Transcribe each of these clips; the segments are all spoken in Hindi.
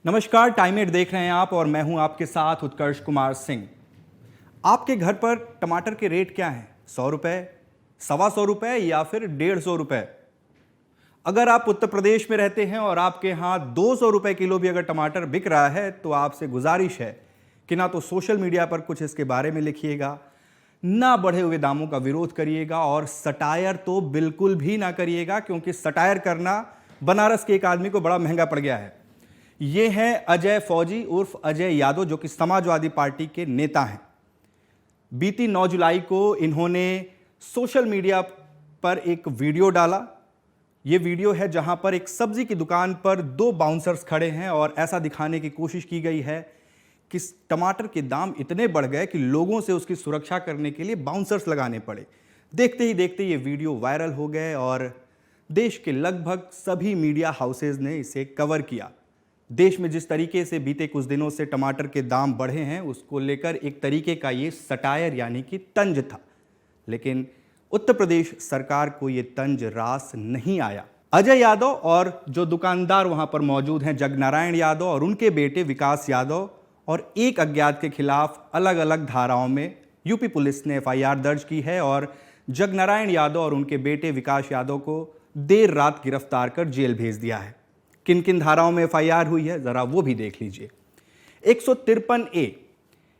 नमस्कार, टाइम एट देख रहे हैं आप और मैं हूं आपके साथ उत्कर्ष कुमार सिंह। आपके घर पर टमाटर के रेट क्या हैं? 100 रुपए, 125 रुपए या फिर 150 रुपए? अगर आप उत्तर प्रदेश में रहते हैं और आपके यहाँ 200 रुपए किलो भी अगर टमाटर बिक रहा है तो आपसे गुजारिश है कि ना तो सोशल मीडिया पर कुछ इसके बारे में लिखिएगा, ना बढ़े हुए दामों का विरोध करिएगा और सटायर तो बिल्कुल भी ना करिएगा, क्योंकि सटायर करना बनारस के एक आदमी को बड़ा महंगा पड़ गया है। ये हैं अजय फौजी उर्फ अजय यादव, जो कि समाजवादी पार्टी के नेता हैं। बीती 9 जुलाई को इन्होंने सोशल मीडिया पर एक वीडियो डाला। ये वीडियो है जहां पर एक सब्जी की दुकान पर 2 बाउंसर्स खड़े हैं और ऐसा दिखाने की कोशिश की गई है कि टमाटर के दाम इतने बढ़ गए कि लोगों से उसकी सुरक्षा करने के लिए बाउंसर्स लगाने पड़े। देखते ही देखते ये वीडियो वायरल हो गए और देश के लगभग सभी मीडिया हाउसेज ने इसे कवर किया। देश में जिस तरीके से बीते कुछ दिनों से टमाटर के दाम बढ़े हैं उसको लेकर एक तरीके का ये सटायर यानी कि तंज था, लेकिन उत्तर प्रदेश सरकार को ये तंज रास नहीं आया। अजय यादव और जो दुकानदार वहां पर मौजूद हैं, जगनारायण यादव और उनके बेटे विकास यादव और एक अज्ञात के खिलाफ अलग अलग धाराओं में यूपी पुलिस ने एफआईआर दर्ज की है और जगनारायण यादव और उनके बेटे विकास यादव को देर रात गिरफ्तार कर जेल भेज दिया है। किन किन धाराओं में एफआईआर हुई है जरा वो भी देख लीजिए। 153A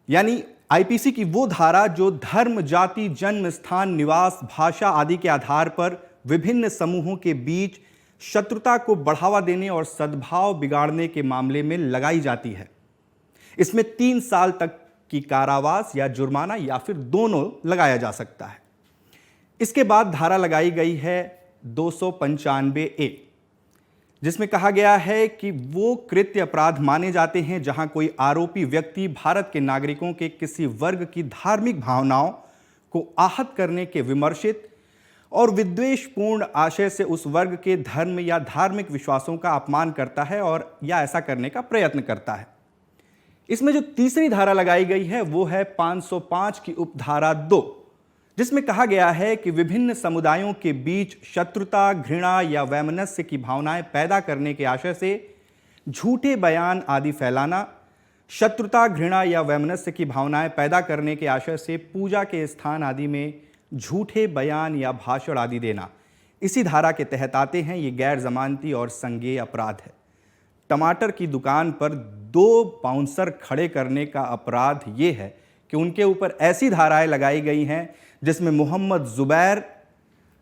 यानी आईपीसी की वो धारा जो धर्म, जाति, जन्म स्थान, निवास, भाषा आदि के आधार पर विभिन्न समूहों के बीच शत्रुता को बढ़ावा देने और सद्भाव बिगाड़ने के मामले में लगाई जाती है। इसमें 3 साल तक की कारावास या जुर्माना या फिर दोनों लगाया जा सकता है। इसके बाद धारा लगाई गई है 295A, जिसमें कहा गया है कि वो कृत्य अपराध माने जाते हैं जहां कोई आरोपी व्यक्ति भारत के नागरिकों के किसी वर्ग की धार्मिक भावनाओं को आहत करने के विमर्शित और विद्वेषपूर्ण आशय से उस वर्ग के धर्म या धार्मिक विश्वासों का अपमान करता है और या ऐसा करने का प्रयत्न करता है। इसमें जो तीसरी धारा लगाई गई है वो है 505 की उपधारा 2, जिसमें कहा गया है कि विभिन्न समुदायों के बीच शत्रुता, घृणा या वैमनस्य की भावनाएं पैदा करने के आशय से झूठे बयान आदि फैलाना, शत्रुता, घृणा या वैमनस्य की भावनाएं पैदा करने के आशय से पूजा के स्थान आदि में झूठे बयान या भाषण आदि देना, इसी धारा के तहत आते हैं। ये गैर जमानती और संज्ञेय अपराध है। टमाटर की दुकान पर 2 बाउंसर खड़े करने का अपराध ये है कि उनके ऊपर ऐसी धाराएं लगाई गई हैं जिसमें मोहम्मद जुबैर,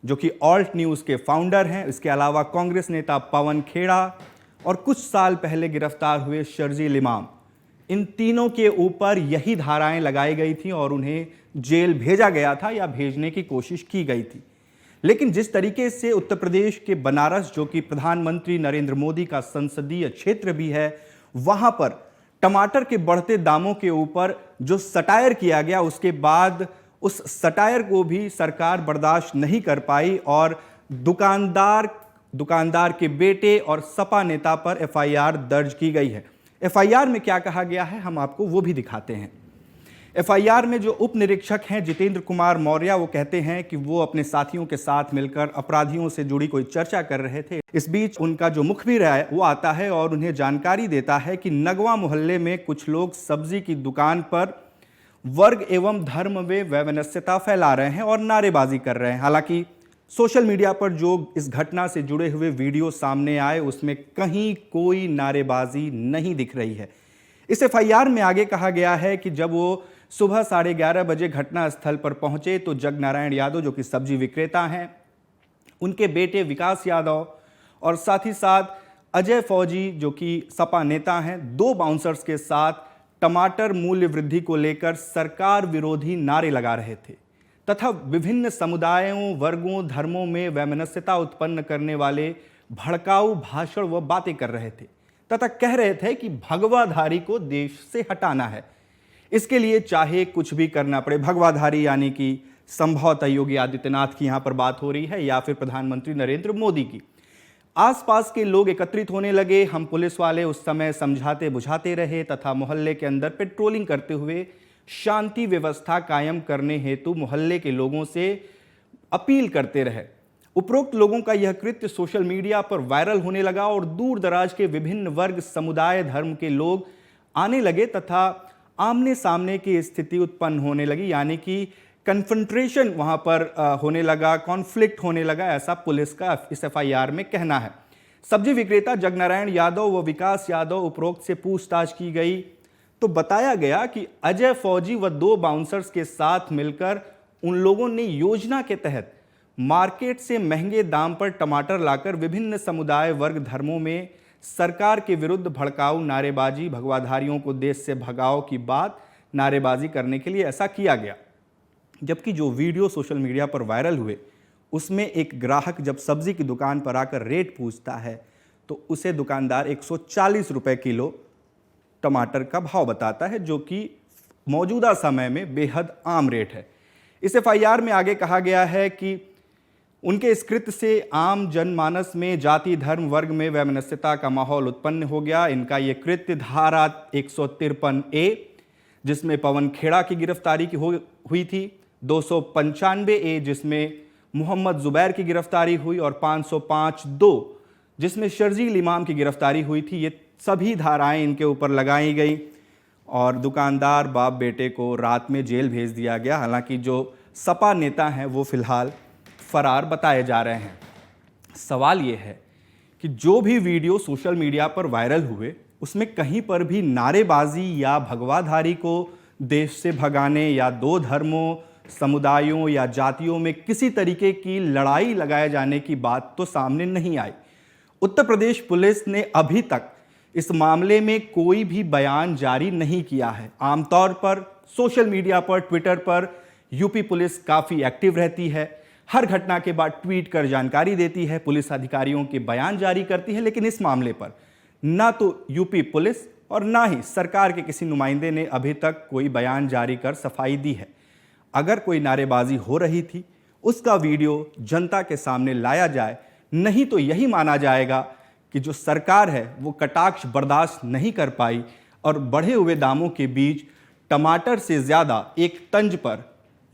जो कि ऑल्ट न्यूज़ के फाउंडर हैं, इसके अलावा कांग्रेस नेता पवन खेड़ा और कुछ साल पहले गिरफ्तार हुए शर्जील इमाम, इन तीनों के ऊपर यही धाराएं लगाई गई थी और उन्हें जेल भेजा गया था या भेजने की कोशिश की गई थी। लेकिन जिस तरीके से उत्तर प्रदेश के बनारस, जो कि प्रधानमंत्री नरेंद्र मोदी का संसदीय क्षेत्र भी है, वहां पर टमाटर के बढ़ते दामों के ऊपर जो सटायर किया गया, उसके बाद उस सटायर को भी सरकार बर्दाश्त नहीं कर पाई और दुकानदार के बेटे और सपा नेता पर एफआईआर दर्ज की गई है। एफआईआर में क्या कहा गया है हम आपको वो भी दिखाते हैं। एफआईआर में जो उप निरीक्षक हैं जितेंद्र कुमार मौर्य, वो कहते हैं कि वो अपने साथियों के साथ मिलकर अपराधियों से जुड़ी कोई चर्चा कर रहे थे। इस बीच उनका जो मुखबिर है वो आता है और उन्हें जानकारी देता है कि नगवा मोहल्ले में कुछ लोग सब्जी की दुकान पर वर्ग एवं धर्म में वैमनस्यता फैला रहे हैं और नारेबाजी कर रहे हैं। हालांकि सोशल मीडिया पर जो इस घटना से जुड़े हुए वीडियो सामने आए उसमें कहीं कोई नारेबाजी नहीं दिख रही है। इस एफआईआर में आगे कहा गया है कि जब वो सुबह 11:30 बजे घटना स्थल पर पहुंचे तो जगनारायण यादव, जो कि सब्जी विक्रेता हैं, उनके बेटे विकास यादव और साथ ही साथ अजय फौजी, जो कि सपा नेता हैं, 2 बाउंसर्स के साथ टमाटर मूल्य वृद्धि को लेकर सरकार विरोधी नारे लगा रहे थे तथा विभिन्न समुदायों, वर्गों, धर्मों में वैमनस्यता उत्पन्न करने वाले भड़काऊ भाषण व बातें कर रहे थे तथा कह रहे थे कि भगवाधारी को देश से हटाना है। इसके लिए चाहे कुछ भी करना पड़े। भगवाधारी यानी कि संभवतः योगी आदित्यनाथ की यहां पर बात हो रही है या फिर प्रधानमंत्री नरेंद्र मोदी की। आसपास के लोग एकत्रित होने लगे। हम पुलिस वाले उस समय समझाते बुझाते रहे तथा मोहल्ले के अंदर पेट्रोलिंग करते हुए शांति व्यवस्था कायम करने हेतु मोहल्ले के लोगों से अपील करते रहे। उपरोक्त लोगों का यह कृत्य सोशल मीडिया पर वायरल होने लगा और दूर दराज के विभिन्न वर्ग, समुदाय, धर्म के लोग आने लगे तथा आमने सामने की स्थिति उत्पन्न होने लगी, यानी कि कन्फ्रंट्रेशन वहां पर होने लगा, कॉन्फ्लिक्ट होने लगा, ऐसा पुलिस का इस एफआईआर में कहना है। सब्जी विक्रेता जगनारायण यादव व विकास यादव उपरोक्त से पूछताछ की गई तो बताया गया कि अजय फौजी व 2 बाउंसर्स के साथ मिलकर उन लोगों ने योजना के तहत मार्केट से महंगे दाम पर टमाटर लाकर विभिन्न समुदाय, वर्ग, धर्मों में सरकार के विरुद्ध भड़काऊ नारेबाजी, भगवाधारियों को देश से भगाओ की बात नारेबाजी करने के लिए ऐसा किया गया। जबकि जो वीडियो सोशल मीडिया पर वायरल हुए उसमें एक ग्राहक जब सब्जी की दुकान पर आकर रेट पूछता है तो उसे दुकानदार 140 रुपए किलो टमाटर का भाव बताता है, जो कि मौजूदा समय में बेहद आम रेट है। इस एफआईआर में आगे कहा गया है कि उनके इस कृत्य से आम जनमानस में जाति, धर्म, वर्ग में वैमनस्यता का माहौल उत्पन्न हो गया। इनका ये कृत्य धारा 153A, जिसमें पवन खेड़ा की गिरफ्तारी की हुई थी, 295A जिसमें मोहम्मद जुबैर की गिरफ्तारी हुई और 505(2) जिसमें शर्जील इमाम की गिरफ्तारी हुई थी, ये सभी धाराएं इनके ऊपर लगाई गई और दुकानदार बाप बेटे को रात में जेल भेज दिया गया। हालांकि जो सपा नेता हैं वो फिलहाल फरार बताए जा रहे हैं। सवाल ये है कि जो भी वीडियो सोशल मीडिया पर वायरल हुए उसमें कहीं पर भी नारेबाजी या भगवाधारी को देश से भगाने या 2 धर्मों, समुदायों या जातियों में किसी तरीके की लड़ाई लगाए जाने की बात तो सामने नहीं आई। उत्तर प्रदेश पुलिस ने अभी तक इस मामले में कोई भी बयान जारी नहीं किया है। आमतौर पर सोशल मीडिया पर, ट्विटर पर यूपी पुलिस काफ़ी एक्टिव रहती है, हर घटना के बाद ट्वीट कर जानकारी देती है, पुलिस अधिकारियों के बयान जारी करती है, लेकिन इस मामले पर ना तो यूपी पुलिस और ना ही सरकार के किसी नुमाइंदे ने अभी तक कोई बयान जारी कर सफाई दी है। अगर कोई नारेबाजी हो रही थी उसका वीडियो जनता के सामने लाया जाए, नहीं तो यही माना जाएगा कि जो सरकार है वो कटाक्ष बर्दाश्त नहीं कर पाई और बढ़े हुए दामों के बीच टमाटर से ज़्यादा एक तंज पर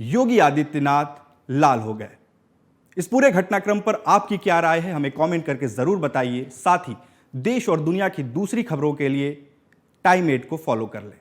योगी आदित्यनाथ लाल हो गए। इस पूरे घटनाक्रम पर आपकी क्या राय है, हमें कमेंट करके ज़रूर बताइए। साथ ही देश और दुनिया की दूसरी खबरों के लिए टाइम 8 को फॉलो कर लें।